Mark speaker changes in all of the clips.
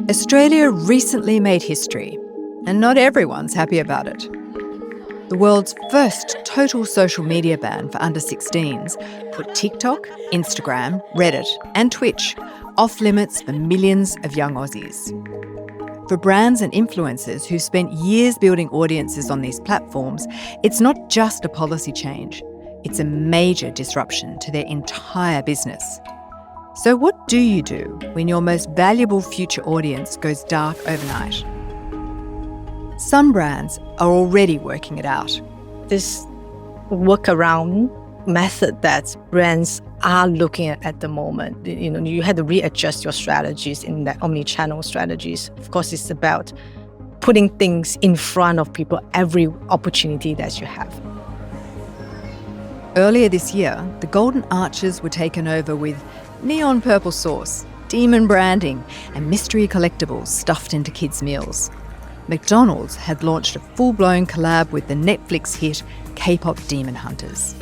Speaker 1: Australia recently made history, and not everyone's happy about it. The world's first total social media ban for under 16s put TikTok, Instagram, Reddit and Twitch off limits for millions of young Aussies. For brands and influencers who spent years building audiences on these platforms, it's not just a policy change, it's a major disruption to their entire business. So what do you do when your most valuable future audience goes dark overnight? Some brands are already working it out.
Speaker 2: This workaround method that brands are looking at the moment, you had to readjust your strategies in that omni-channel strategies. Of course, it's about putting things in front of people every opportunity that you have.
Speaker 1: Earlier this year, the Golden Arches were taken over with neon purple sauce, demon branding, and mystery collectibles stuffed into kids' meals. McDonald's had launched a full-blown collab with the Netflix hit K-pop Demon Hunters.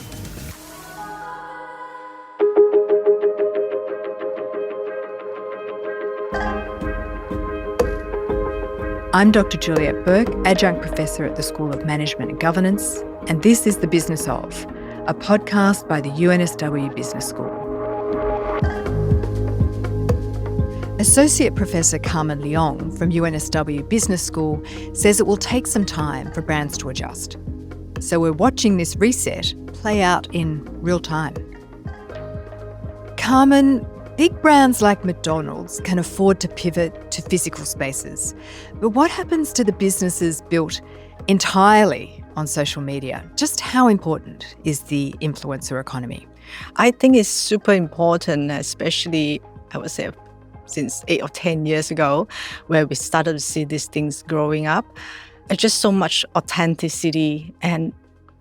Speaker 1: I'm Dr. Juliette Burke, Adjunct Professor at the School of Management and Governance, and this is The Business Of, a podcast by the UNSW Business School. Associate Professor Carmen Leong from UNSW Business School says it will take some time for brands to adjust. So we're watching this reset play out in real time. Carmen, big brands like McDonald's can afford to pivot to physical spaces. But what happens to the businesses built entirely on social media? Just how important is the influencer economy?
Speaker 2: I think it's super important, especially, I would say, since 8 or 10 years ago, where we started to see these things growing up. It's just so much authenticity, and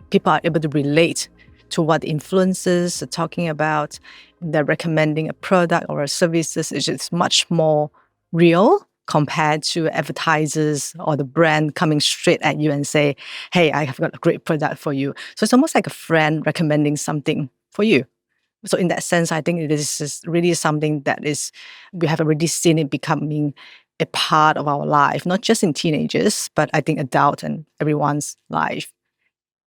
Speaker 2: people are able to relate to what the influencers are talking about. They're recommending a product or a services. It's just much more real compared to advertisers or the brand coming straight at you and say, hey, I have got a great product for you. So it's almost like a friend recommending something for you. So in that sense, I think this is really something that we have already seen it becoming a part of our life, not just in teenagers, but I think adult and everyone's life.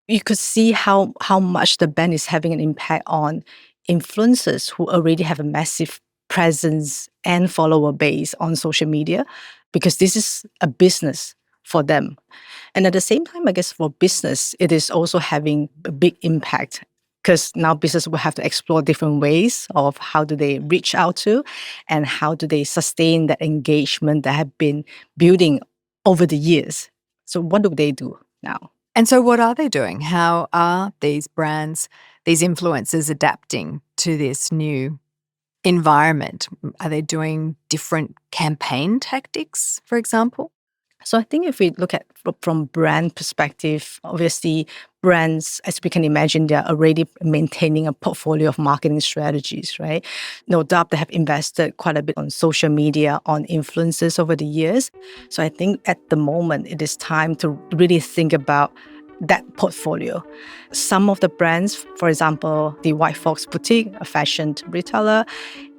Speaker 2: You could see how much the ban is having an impact on influencers who already have a massive presence and follower base on social media, because this is a business for them. And at the same time, I guess for business, it is also having a big impact, because now business will have to explore different ways of how do they reach out to and how do they sustain that engagement that have been building over the years. So what do they do now?
Speaker 1: And so what are they doing? How are these brands, these influencers adapting to this new environment? Are they doing different campaign tactics, for example?
Speaker 2: So I think if we look at from brand perspective, obviously brands, as we can imagine, they're already maintaining a portfolio of marketing strategies, right? No doubt they have invested quite a bit on social media, on influencers over the years. So I think at the moment, it is time to really think about that portfolio. Some of the brands, for example, the White Fox Boutique, a fashion retailer,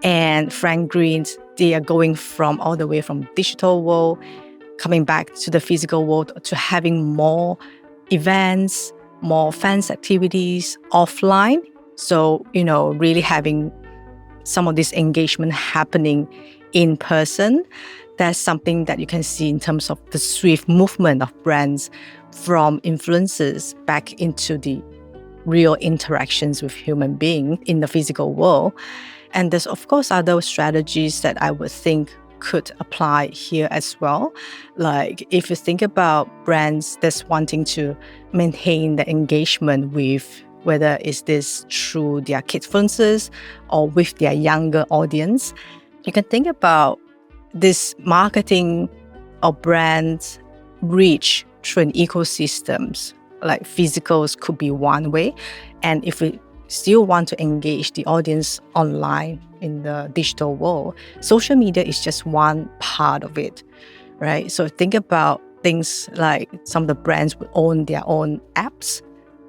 Speaker 2: and Frank Green's, they are going from all the way from digital world, coming back to the physical world, to having more events, more fans activities offline. So, really having some of this engagement happening in person. That's something that you can see in terms of the swift movement of brands from influencers back into the real interactions with human beings in the physical world. And there's, of course, other strategies that I would think could apply here as well. Like if you think about brands that's wanting to maintain the engagement with, whether it's this through their kids influencers or with their younger audience, you can think about this marketing or brand reach through an ecosystems. Like physicals could be one way. And if we still want to engage the audience online in the digital world, social media is just one part of it, right? So think about things like some of the brands would own their own apps.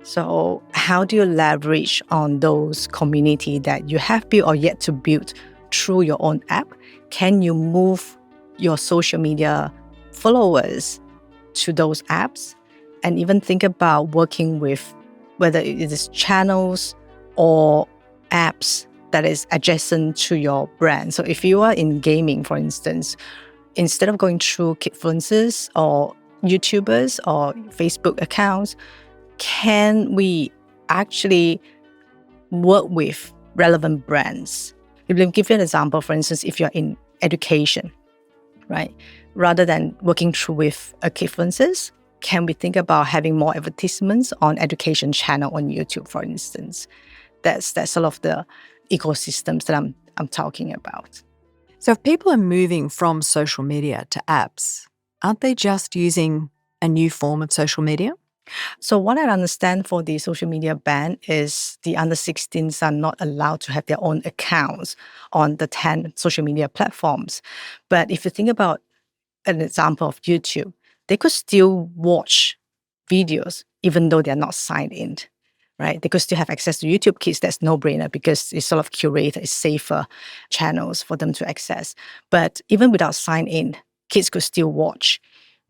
Speaker 2: So how do you leverage on those community that you have built or yet to build through your own app? Can you move your social media followers to those apps, and even think about working with whether it is channels or apps that is adjacent to your brand. So if you are in gaming, for instance, instead of going through influencers or YouTubers or Facebook accounts, can we actually work with relevant brands? Let me give you an example. For instance, if you're in education, right? Rather than working through with influencers, can we think about having more advertisements on education channel on YouTube, for instance? That's sort of the ecosystems that I'm talking about.
Speaker 1: So if people are moving from social media to apps, aren't they just using a new form of social media?
Speaker 2: So what I understand for the social media ban is the under 16s are not allowed to have their own accounts on the 10 social media platforms. But if you think about an example of YouTube, they could still watch videos even though they're not signed in, right? They could still have access to YouTube Kids. That's no-brainer because it's sort of curated, it's safer channels for them to access. But even without sign in, kids could still watch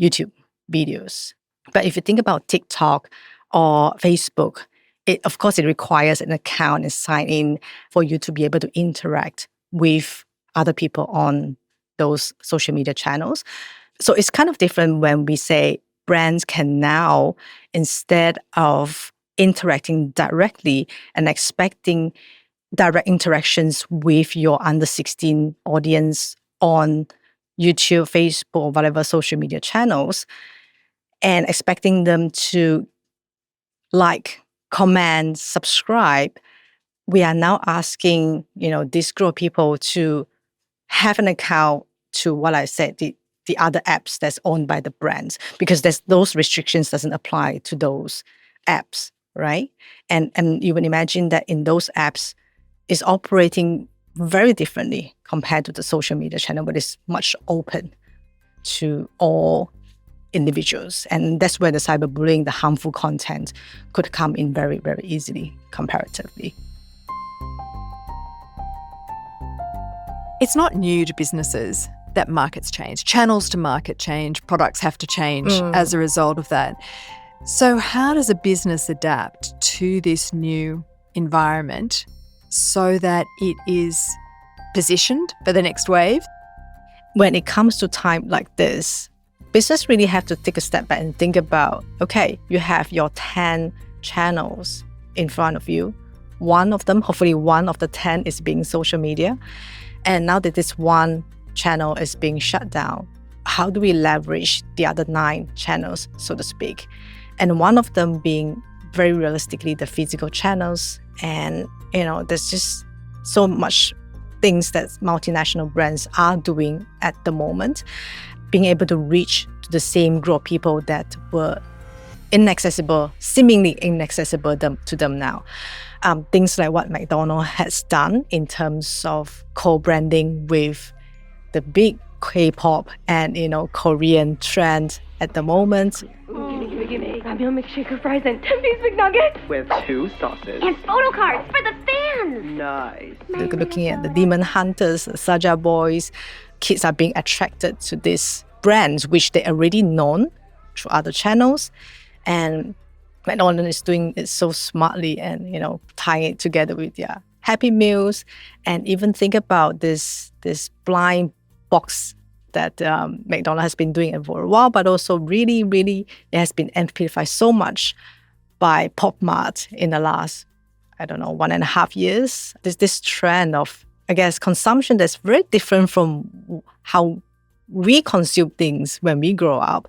Speaker 2: YouTube videos. But if you think about TikTok or Facebook, of course, it requires an account and sign in for you to be able to interact with other people on those social media channels. So it's kind of different when we say brands can now, instead of interacting directly and expecting direct interactions with your under 16 audience on YouTube, Facebook, or whatever social media channels, and expecting them to like, comment, subscribe, we are now asking, this group of people to have an account to what I said, the other apps that's owned by the brands, because those restrictions doesn't apply to those apps, right? And you would imagine that in those apps, it's operating very differently compared to the social media channel, but it's much open to all individuals. And that's where the cyberbullying, the harmful content could come in very, very easily comparatively.
Speaker 1: It's not new to businesses that markets change. Channels to market change, products have to change as a result of that. So how does a business adapt to this new environment so that it is positioned for the next wave?
Speaker 2: When it comes to time like this, business really have to take a step back and think about, okay, you have your 10 channels in front of you. One of them, hopefully one of the 10 is being social media. And now that this one channel is being shut down, how do we leverage the other 9 channels, so to speak? And one of them being very realistically the physical channels. And, there's just so much things that multinational brands are doing at the moment, being able to reach to the same group of people that were inaccessible, seemingly inaccessible to them now. Things like what McDonald's has done in terms of co-branding with the big K-pop and Korean trend at the moment.
Speaker 3: Gimme. Grab me a milkshake of fries and 10-piece McNuggets
Speaker 4: with 2 sauces.
Speaker 3: and photo cards for the fans.
Speaker 4: Nice.
Speaker 2: Looking at the Demon Hunters, the Saja Boys, kids are being attracted to these brands which they already known through other channels, and McDonald's is doing it so smartly and tying it together with their Happy Meals, and even think about this blind box that McDonald's has been doing it for a while, but also really, really it has been amplified so much by Pop Mart in the last, 1.5 years. There's this trend of, I guess, consumption that's very different from how we consume things when we grow up.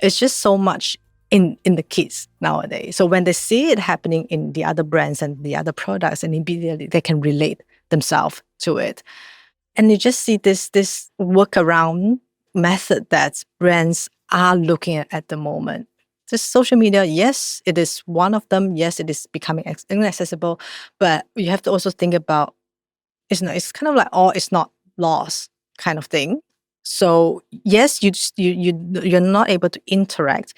Speaker 2: It's just so much in the kids nowadays. So when they see it happening in the other brands and the other products, and immediately they can relate themselves to it. And you just see this workaround method that brands are looking at the moment. Just social media, yes, it is one of them. Yes, it is becoming inaccessible. But you have to also think about, it's kind of like all is not lost kind of thing. So yes, you're not able to interact.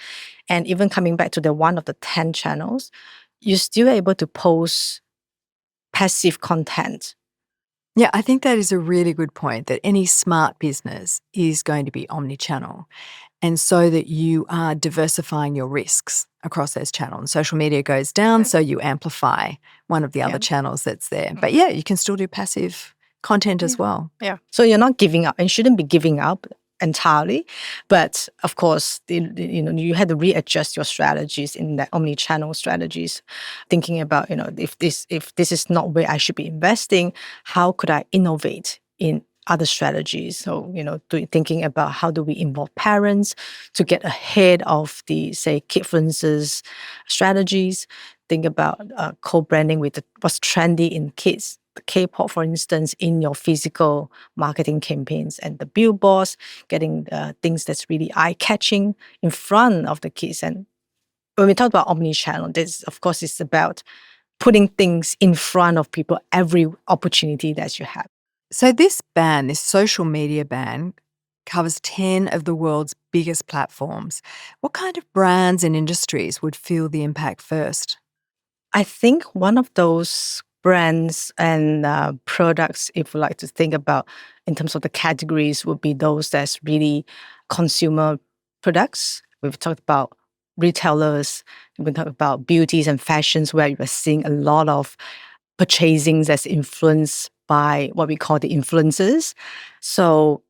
Speaker 2: And even coming back to the one of the 10 channels, you're still able to post passive content
Speaker 1: Yeah, I think that is a really good point, that any smart business is going to be omni-channel. And so that you are diversifying your risks across those channels. Social media goes down, so you amplify one of the other
Speaker 2: Yeah.
Speaker 1: channels that's there. But yeah, you can still do passive content as well.
Speaker 2: Yeah. So you're not giving up and shouldn't be giving up entirely. But of course, you had to readjust your strategies in that omni-channel strategies, thinking about, if this is not where I should be investing, how could I innovate in other strategies? So, thinking about how do we involve parents to get ahead of the, say, kidfluencers strategies. Think about co-branding with what's trendy in kids. The K-pop, for instance, in your physical marketing campaigns and the billboards, getting things that's really eye-catching in front of the kids. And when we talk about omni-channel, this, of course, is about putting things in front of people every opportunity that you have.
Speaker 1: So this ban, this social media ban, covers 10 of the world's biggest platforms. What kind of brands and industries would feel the impact first?
Speaker 2: I think one of those brands and products, if we like to think about in terms of the categories, would be those that's really consumer products. We've talked about retailers, we've talked about beauties and fashions, where you are seeing a lot of purchasing that's influenced by what we call the influencers. So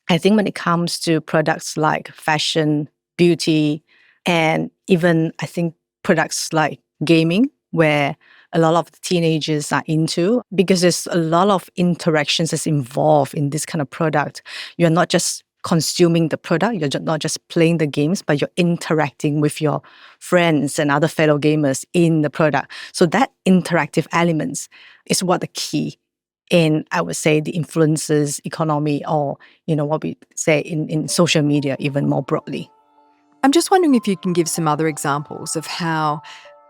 Speaker 2: I think when it comes to products like fashion, beauty, and even I think products like gaming, where a lot of the teenagers are into, because there's a lot of interactions that's involved in this kind of product. You're not just consuming the product, you're not just playing the games, but you're interacting with your friends and other fellow gamers in the product. So that interactive elements is what the key in, I would say, the influencers economy, or what we say in social media even more broadly.
Speaker 1: I'm just wondering if you can give some other examples of how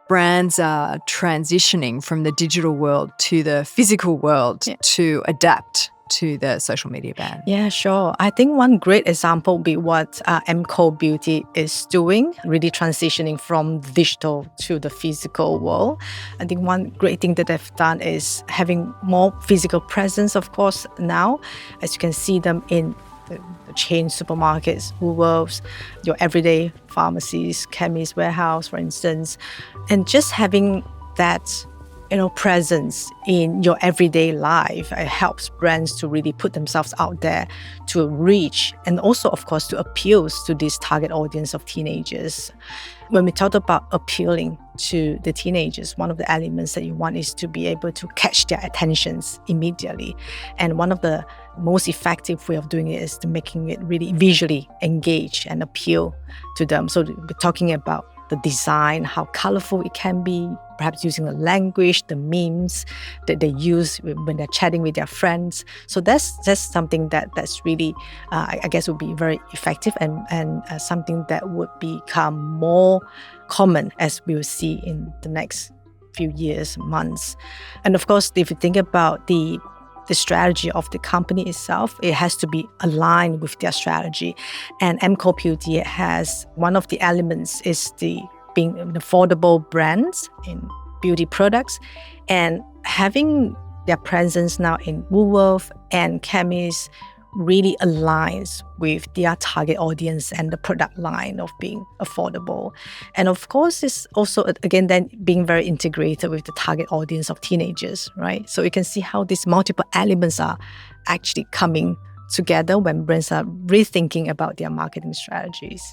Speaker 1: brands are transitioning from the digital world to the physical world to adapt to the social media ban.
Speaker 2: Yeah, sure. I think one great example would be what MCO Beauty is doing, really transitioning from digital to the physical world. I think one great thing that they've done is having more physical presence, of course, now, as you can see them in the chain supermarkets, Woolworths, your everyday pharmacies, chemist warehouse, for instance, and just having that presence in your everyday life. It helps brands to really put themselves out there to reach, and also, of course, to appeal to this target audience of teenagers. When we talk about appealing to the teenagers, one of the elements that you want is to be able to catch their attentions immediately. And one of the most effective way of doing it is to making it really visually engage and appeal to them. So we're talking about the design, how colorful it can be, perhaps using the language, the memes that they use when they're chatting with their friends. So that's something that's really, I guess, would be very effective and something that would become more common as we will see in the next few years, months. And of course, if you think about the strategy of the company itself, it has to be aligned with their strategy. And MCO Beauty has one of the elements is the being an affordable brands in beauty products, and having their presence now in Woolworths and chemists really aligns with their target audience and the product line of being affordable. And of course, it's also, again, then being very integrated with the target audience of teenagers, right? So you can see how these multiple elements are actually coming together when brands are rethinking about their marketing strategies.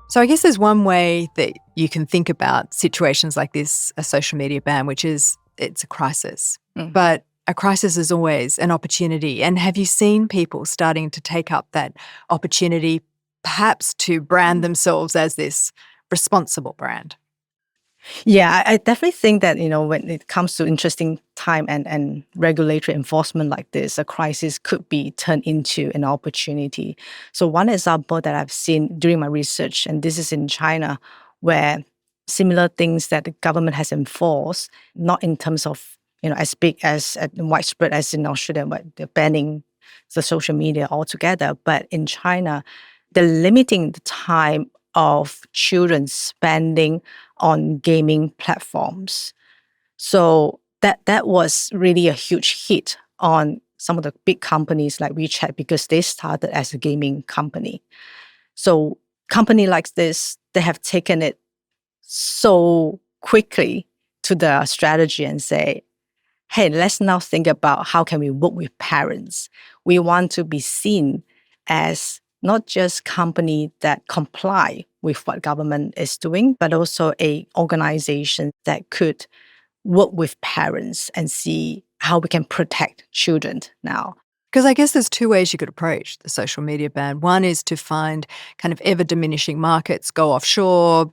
Speaker 1: So I guess there's one way that you can think about situations like this, a social media ban, which is it's a crisis. But a crisis is always an opportunity. And have you seen people starting to take up that opportunity, perhaps to brand themselves as this responsible brand?
Speaker 2: Yeah, I definitely think that, when it comes to interesting time and regulatory enforcement like this, a crisis could be turned into an opportunity. So one example that I've seen during my research, and this is in China, where similar things that the government has enforced, not in terms of, as big as widespread as in Australia, but they're banning the social media altogether. But in China, they're limiting the time of children spending on gaming platforms. So that was really a huge hit on some of the big companies like WeChat because they started as a gaming company. So company like this, they have taken it so quickly to the strategy and say, hey, let's now think about how can we work with parents. We want to be seen as not just company that comply with what government is doing, but also a organization that could work with parents and see how we can protect children now.
Speaker 1: Because I guess there's two ways you could approach the social media ban. One is to find kind of ever diminishing markets, go offshore,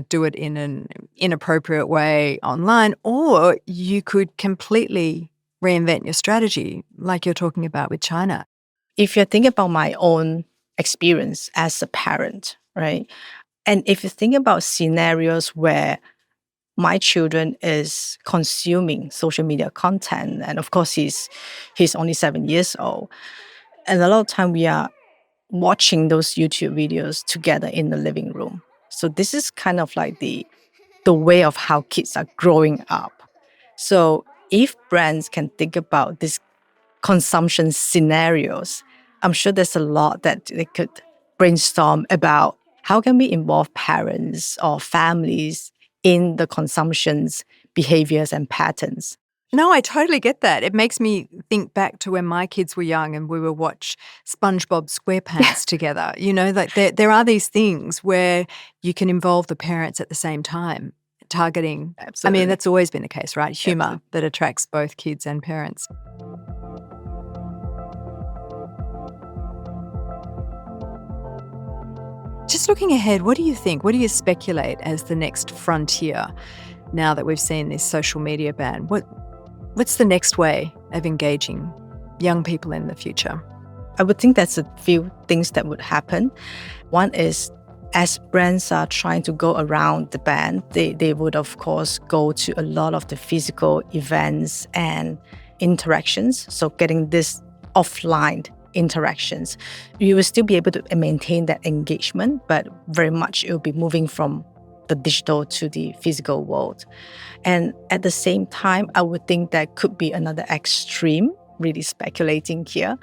Speaker 1: do it in an inappropriate way online, or you could completely reinvent your strategy like you're talking about with China.
Speaker 2: If you think about my own experience as a parent, right? And if you think about scenarios where my children is consuming social media content, and of course he's only 7 years old, and a lot of time we are watching those YouTube videos together in the living room. So this is kind of like the way of how kids are growing up. So if brands can think about these consumption scenarios, I'm sure there's a lot that they could brainstorm about. How can we involve parents or families in the consumption's behaviors and patterns?
Speaker 1: No, I totally get that. It makes me think back to when my kids were young and we would watch SpongeBob SquarePants together. Like there are these things where you can involve the parents at the same time, targeting.
Speaker 2: Absolutely.
Speaker 1: I mean, that's always been the case, right? Humor
Speaker 2: Absolutely.
Speaker 1: that attracts both kids and parents. Just looking ahead, what do you think? What do you speculate as the next frontier now that we've seen this social media ban? What's the next way of engaging young people in the future?
Speaker 2: I would think that's a few things that would happen. One is, as brands are trying to go around the ban, they would, of course, go to a lot of the physical events and interactions. So getting this offline interactions, you will still be able to maintain that engagement, but very much it will be moving from the digital to the physical world. And at the same time, I would think that could be another extreme, really speculating here.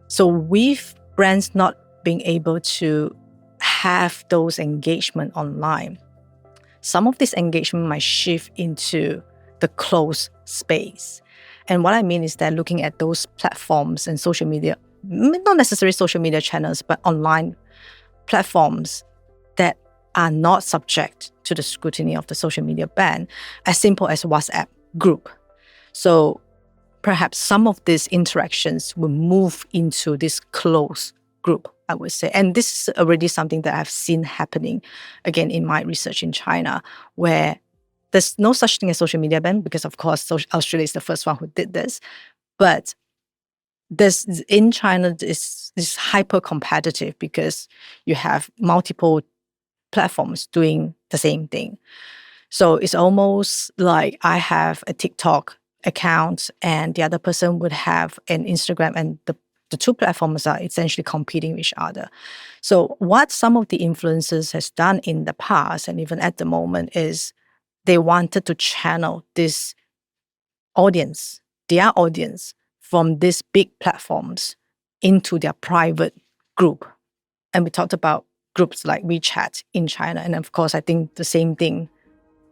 Speaker 2: So with brands not being able to have those engagement online, some of this engagement might shift into the closed space. And what I mean is that looking at those platforms and social media, not necessarily social media channels, but online platforms that are not subject to the scrutiny of the social media ban, as simple as WhatsApp group. So perhaps some of these interactions will move into this closed group, I would say. And this is already something that I've seen happening, again, in my research in China, where there's no such thing as social media ban because, of course, Australia is the first one who did this. But in China, this hyper competitive because you have multiple platforms doing the same thing. So it's almost like I have a TikTok account and the other person would have an Instagram, and the two platforms are essentially competing with each other. So what some of the influencers has done in the past and even at the moment is they wanted to channel this audience, their audience, from these big platforms into their private group. And we talked about groups like WeChat in China. And of course, I think the same thing,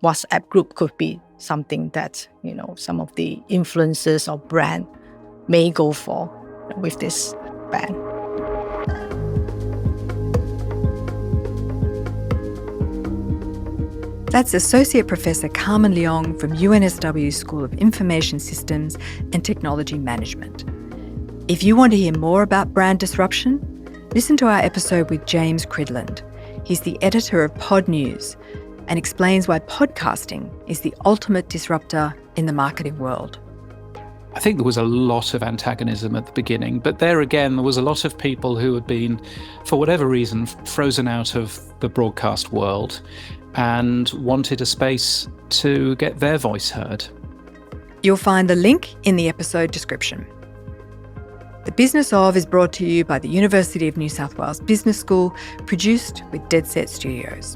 Speaker 2: WhatsApp group could be something that, some of the influencers or brand may go for with this ban.
Speaker 1: That's Associate Professor Carmen Leong from UNSW School of Information Systems and Technology Management. If you want to hear more about brand disruption, listen to our episode with James Cridland. He's the editor of Pod News and explains why podcasting is the ultimate disruptor in the marketing world.
Speaker 4: I think there was a lot of antagonism at the beginning, but there again, there was a lot of people who had been, for whatever reason, frozen out of the broadcast world and wanted a space to get their voice heard.
Speaker 1: You'll find the link in the episode description. The Business Of is brought to you by the University of New South Wales Business School, produced with Dead Set Studios.